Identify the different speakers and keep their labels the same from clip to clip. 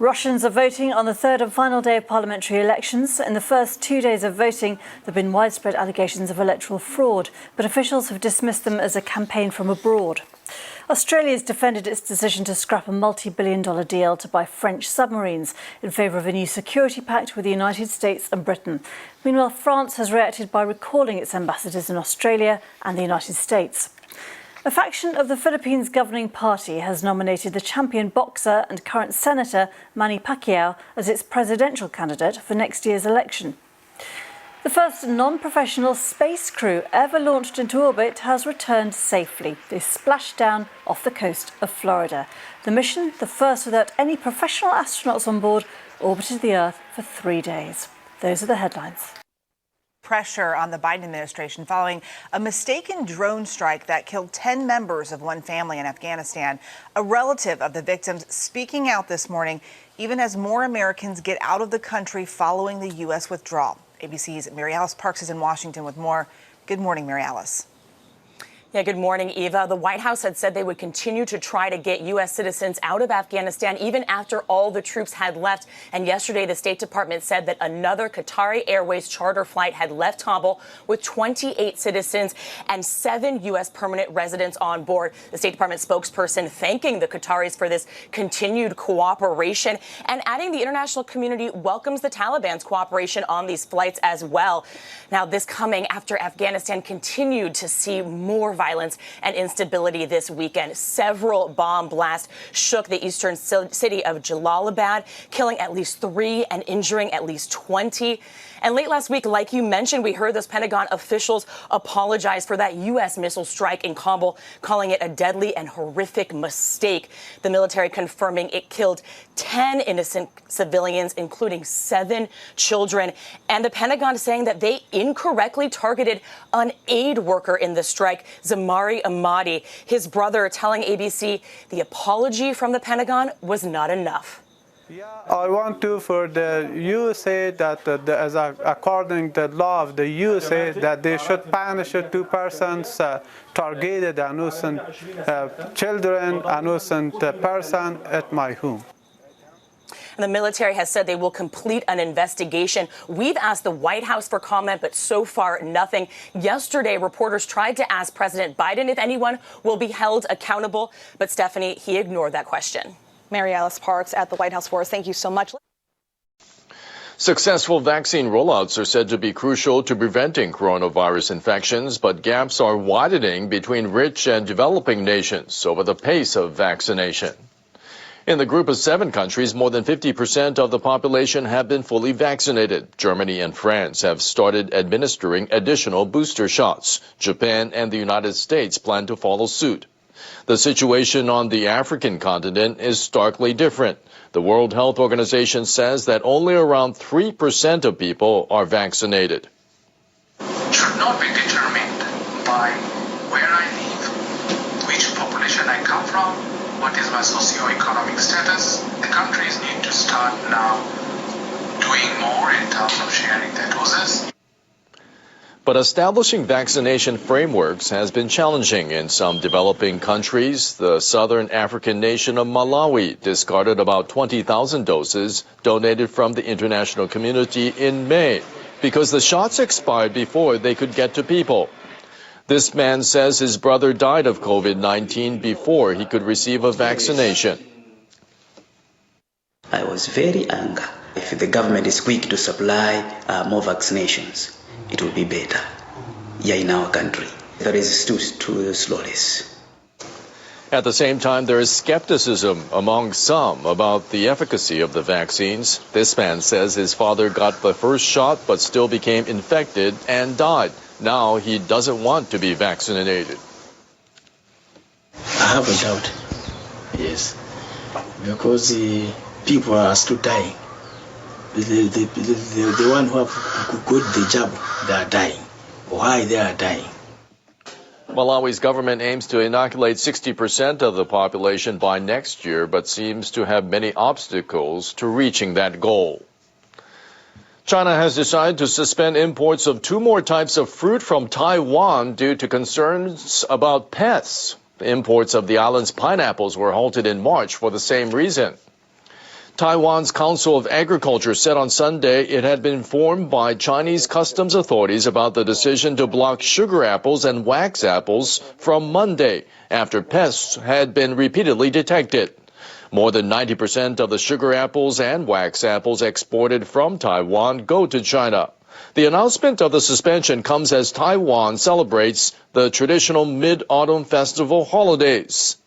Speaker 1: Russians are voting on the third and final day of parliamentary elections. In the first 2 days of voting, there have been widespread allegations of electoral fraud, but officials have dismissed them as a campaign from abroad. Australia has defended its decision to scrap a multi-billion-dollar deal to buy French submarines in favour of a new security pact with the United States and Britain. Meanwhile, France has reacted by recalling its ambassadors in Australia and the United States. A faction of the Philippines governing party has nominated the champion boxer and current senator Manny Pacquiao as its presidential candidate for next year's election. The first non-professional space crew ever launched into orbit has returned safely. They splashed down off the coast of Florida. The mission, the first without any professional astronauts on board, orbited the Earth for 3 days. Those are the headlines.
Speaker 2: Pressure on the Biden administration following a mistaken drone strike that killed 10 members of one family in Afghanistan. A relative of the victims speaking out this morning, even as more Americans get out of the country following the U.S. withdrawal. ABC's Mary Alice Parks is in Washington with more. Good morning, Mary Alice.
Speaker 3: Yeah, good morning, Eva. The White House had said they would continue to try to get U.S. citizens out of Afghanistan even after all the troops had left. And yesterday, the State Department said that another Qatari Airways charter flight had left Kabul with 28 citizens and 7 U.S. permanent residents on board. The State Department spokesperson thanking the Qataris for this continued cooperation and adding the international community welcomes the Taliban's cooperation on these flights as well. Now, this coming after Afghanistan continued to see more violence and instability this weekend. Several bomb blasts shook the eastern city of Jalalabad, killing at least 3 and injuring at least 20. And late last week, like you mentioned, we heard those Pentagon officials apologize for that U.S. missile strike in Kabul, calling it a deadly and horrific mistake. The military confirming it killed 10 innocent civilians, including 7 children. And the Pentagon saying that they incorrectly targeted an aid worker in the strike, Zamari Ahmadi. His brother telling ABC the apology from the Pentagon was not enough.
Speaker 4: Yeah, I want to for the USA that according to the law of the USA that they should punish 2 persons targeted innocent children, innocent person at my home.
Speaker 3: And the military has said they will complete an investigation. We've asked the White House for comment, but so far nothing. Yesterday, reporters tried to ask President Biden if anyone will be held accountable. But Stephanie, he ignored that question.
Speaker 2: Mary Alice Parks at the White House for us. Thank you so much.
Speaker 5: Successful vaccine rollouts are said to be crucial to preventing coronavirus infections, but gaps are widening between rich and developing nations over the pace of vaccination. In the group of 7 countries, more than 50% of the population have been fully vaccinated. Germany and France have started administering additional booster shots. Japan and the United States plan to follow suit. The situation on the African continent is starkly different. The World Health Organization says that only around 3% of people are vaccinated.
Speaker 6: Should not be determined by where I live, which population I come from, what is my socio-economic status. The countries need to start now doing more in terms of sharing their doses.
Speaker 5: But establishing vaccination frameworks has been challenging in some developing countries. The southern African nation of Malawi discarded about 20,000 doses donated from the international community in May because the shots expired before they could get to people. This man says his brother died of COVID-19 before he could receive a vaccination.
Speaker 7: I was very angry. If the government is quick to supply more vaccinations, it will be better here in our country. That is too slowly.
Speaker 5: At the same time, there is skepticism among some about the efficacy of the vaccines. This man says his father got the first shot but still became infected and died. Now he doesn't want to be vaccinated.
Speaker 8: I have a doubt, yes, because people are still dying. The one who have got the jab, they are dying. Why they are dying?
Speaker 5: Malawi's government aims to inoculate 60% of the population by next year, but seems to have many obstacles to reaching that goal. China has decided to suspend imports of 2 more types of fruit from Taiwan due to concerns about pests. Imports of the island's pineapples were halted in March for the same reason. Taiwan's Council of Agriculture said on Sunday it had been informed by Chinese customs authorities about the decision to block sugar apples and wax apples from Monday after pests had been repeatedly detected. More than 90% of the sugar apples and wax apples exported from Taiwan go to China. The announcement of the suspension comes as Taiwan celebrates the traditional Mid-Autumn Festival holidays.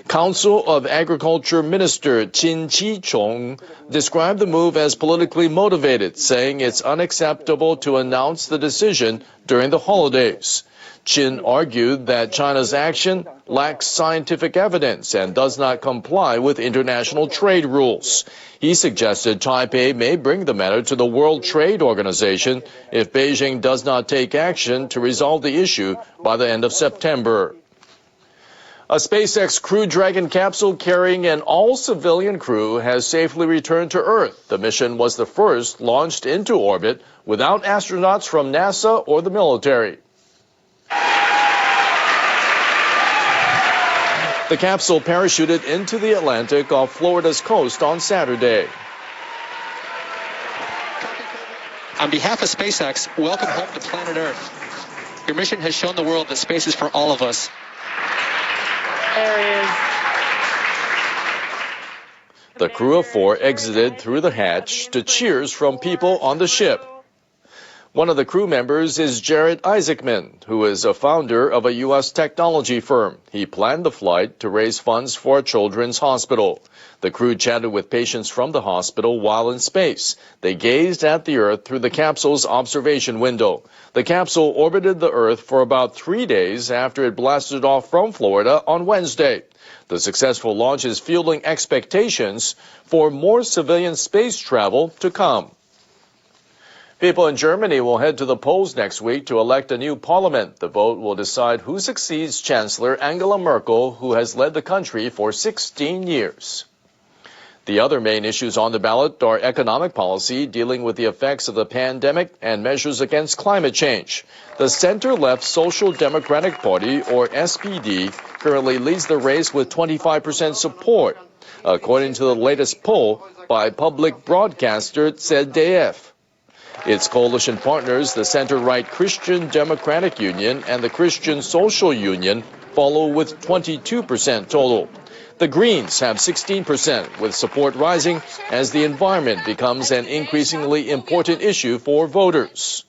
Speaker 5: Council of Agriculture Minister Qin Chi-chung described the move as politically motivated, saying it's unacceptable to announce the decision during the holidays. Qin argued that China's action lacks scientific evidence and does not comply with international trade rules. He suggested Taipei may bring the matter to the World Trade Organization if Beijing does not take action to resolve the issue by the end of September. A SpaceX Crew Dragon capsule carrying an all-civilian crew has safely returned to Earth. The mission was the first launched into orbit without astronauts from NASA or the military. The capsule parachuted into the Atlantic off Florida's coast on Saturday.
Speaker 9: On behalf of SpaceX, welcome home to planet Earth. Your mission has shown the world that space is for all of us. There he is.
Speaker 5: The crew of 4 exited through the hatch to cheers from people on the ship. One of the crew members is Jared Isaacman, who is a founder of a U.S. technology firm. He planned the flight to raise funds for a children's hospital. The crew chatted with patients from the hospital while in space. They gazed at the Earth through the capsule's observation window. The capsule orbited the Earth for about 3 days after it blasted off from Florida on Wednesday. The successful launch is fueling expectations for more civilian space travel to come. People in Germany will head to the polls next week to elect a new parliament. The vote will decide who succeeds Chancellor Angela Merkel, who has led the country for 16 years. The other main issues on the ballot are economic policy, dealing with the effects of the pandemic, and measures against climate change. The center-left Social Democratic Party, or SPD, currently leads the race with 25% support, according to the latest poll by public broadcaster ZDF. Its coalition partners, the center-right Christian Democratic Union and the Christian Social Union, follow with 22% total. The Greens have 16%, with support rising as the environment becomes an increasingly important issue for voters.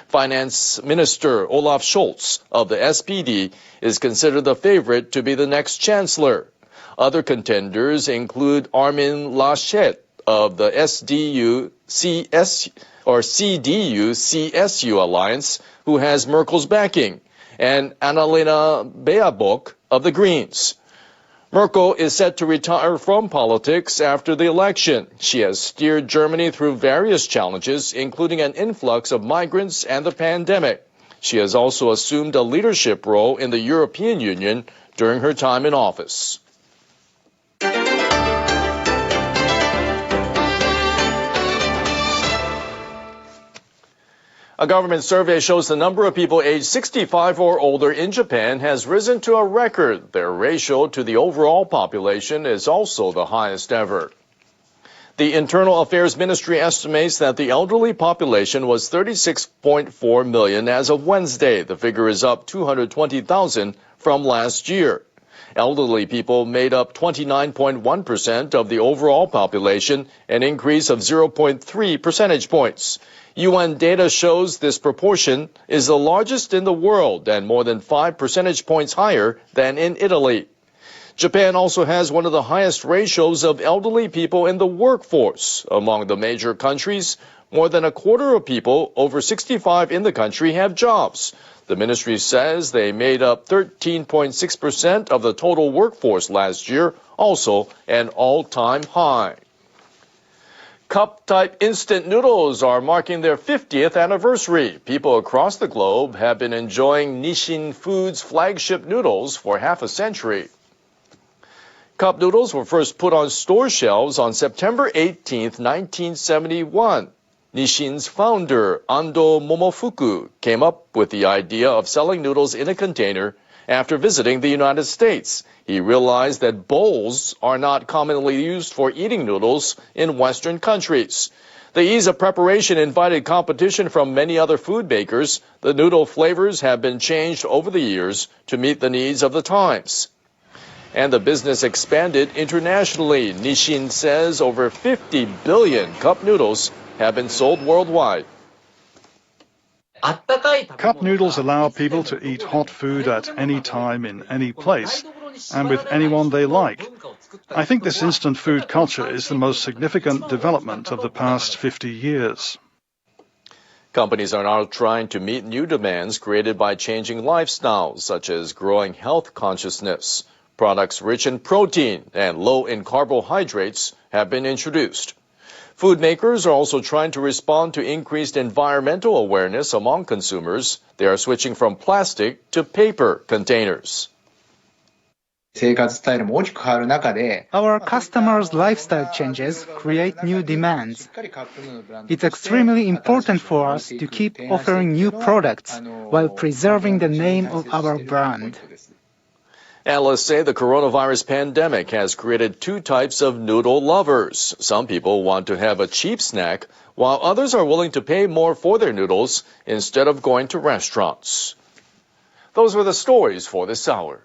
Speaker 5: Finance Minister Olaf Scholz of the SPD is considered the favorite to be the next chancellor. Other contenders include Armin Laschet of the CDU-CSU alliance, who has Merkel's backing, and Annalena Baerbock of the Greens. Merkel is set to retire from politics after the election. She has steered Germany through various challenges, including an influx of migrants and the pandemic. She has also assumed a leadership role in the European Union during her time in office. A government survey shows the number of people aged 65 or older in Japan has risen to a record. Their ratio to the overall population is also the highest ever. The Internal Affairs Ministry estimates that the elderly population was 36.4 million as of Wednesday. The figure is up 220,000 from last year. Elderly people made up 29.1% of the overall population, an increase of 0.3 percentage points. UN data shows this proportion is the largest in the world and more than 5 percentage points higher than in Italy. Japan also has one of the highest ratios of elderly people in the workforce. Among the major countries, more than a quarter of people over 65 in the country have jobs. The ministry says they made up 13.6% of the total workforce last year, also an all-time high. Cup-type instant noodles are marking their 50th anniversary. People across the globe have been enjoying Nissin Foods' flagship noodles for half a century. Cup noodles were first put on store shelves on September 18, 1971. Nissin's founder, Ando Momofuku, came up with the idea of selling noodles in a container After visiting the United States, he realized that bowls are not commonly used for eating noodles in Western countries. The ease of preparation invited competition from many other food makers. The noodle flavors have been changed over the years to meet the needs of the times. And the business expanded internationally. Nissin says over 50 billion cup noodles have been sold worldwide.
Speaker 10: Cup noodles allow people to eat hot food at any time in any place and with anyone they like. I think this instant food culture is the most significant development of the past 50 years.
Speaker 5: Companies are now trying to meet new demands created by changing lifestyles, such as growing health consciousness. Products rich in protein and low in carbohydrates have been introduced. Food makers are also trying to respond to increased environmental awareness among consumers. They are switching from plastic to paper containers.
Speaker 11: Our customers' lifestyle changes create new demands. It's extremely important for us to keep offering new products while preserving the name of our brand.
Speaker 5: Analysts say the coronavirus pandemic has created two types of noodle lovers. Some people want to have a cheap snack, while others are willing to pay more for their noodles instead of going to restaurants. Those were the stories for this hour.